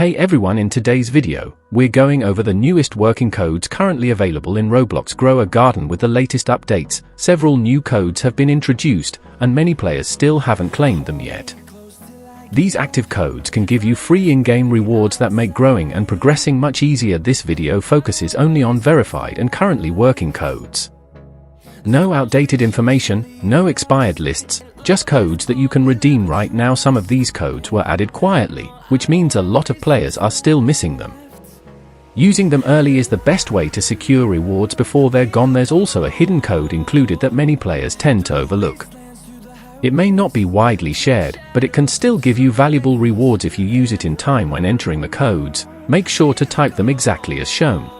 Hey everyone, in today's video, we're going over the newest working codes currently available in Roblox Grow a Garden. With the latest updates, several new codes have been introduced, and many players still haven't claimed them yet. These active codes can give you free in-game rewards that make growing and progressing much easier. This video focuses only on verified and currently working codes. No outdated information, no expired lists, just codes that you can redeem right now. Some of these codes were added quietly, which means a lot of players are still missing them. Using them early is the best way to secure rewards before they're gone. There's also a hidden code included that many players tend to overlook. It may not be widely shared, but it can still give you valuable rewards if you use it in time. When entering the codes, make sure to type them exactly as shown.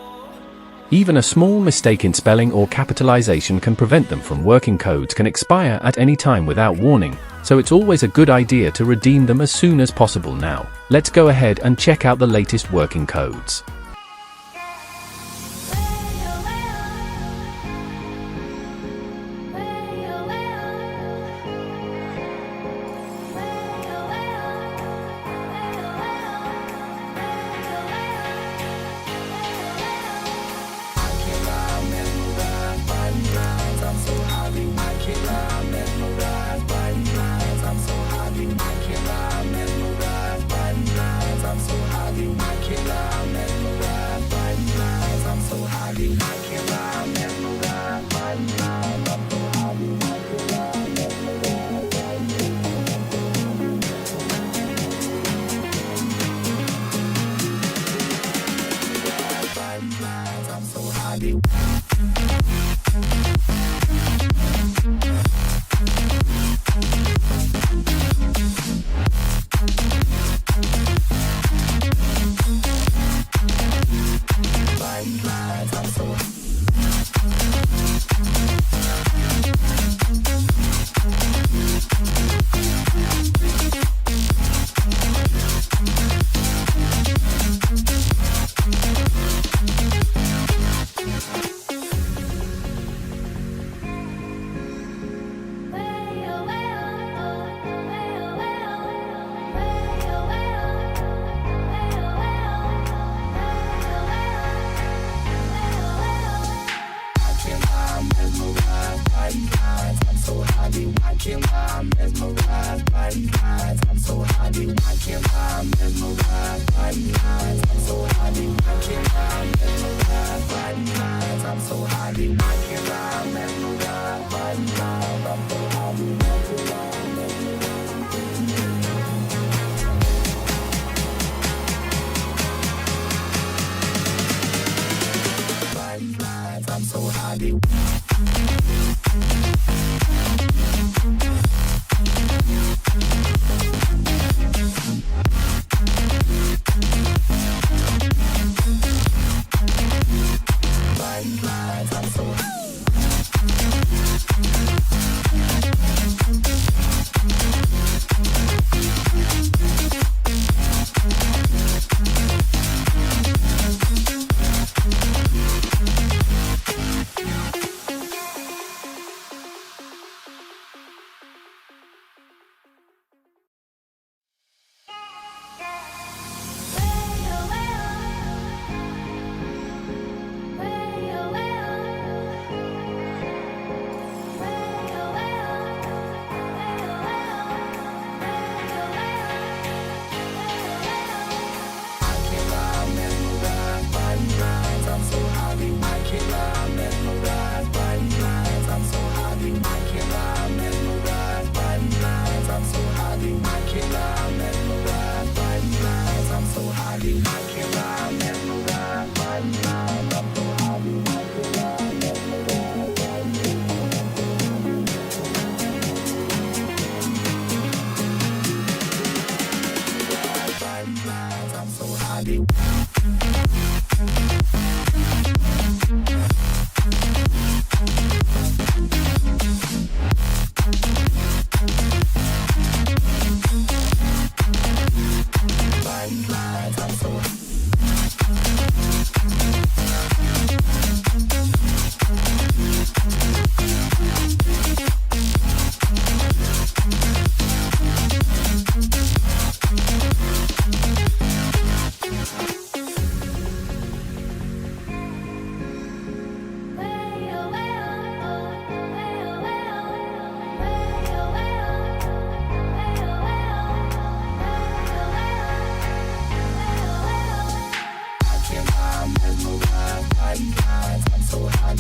Even a small mistake in spelling or capitalization can prevent them from working. Codes can expire at any time without warning, so it's always a good idea to redeem them as soon as possible. Now, let's go ahead and check out the latest working codes.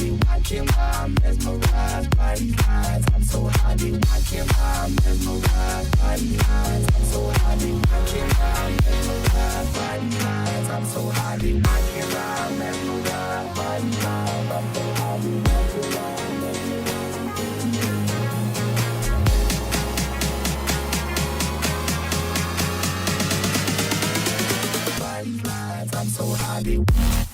happy watching while I'm mesmerized by these eyes. I'm so happy watching while I'm mesmerized by these eyes. I'm so happy watching while I'm mesmerized by these eyes. I'm so happy watching while I'm mesmerized by these eyes. I'm so happy watching while I'm mesmerized by these eyes. I'm so happy.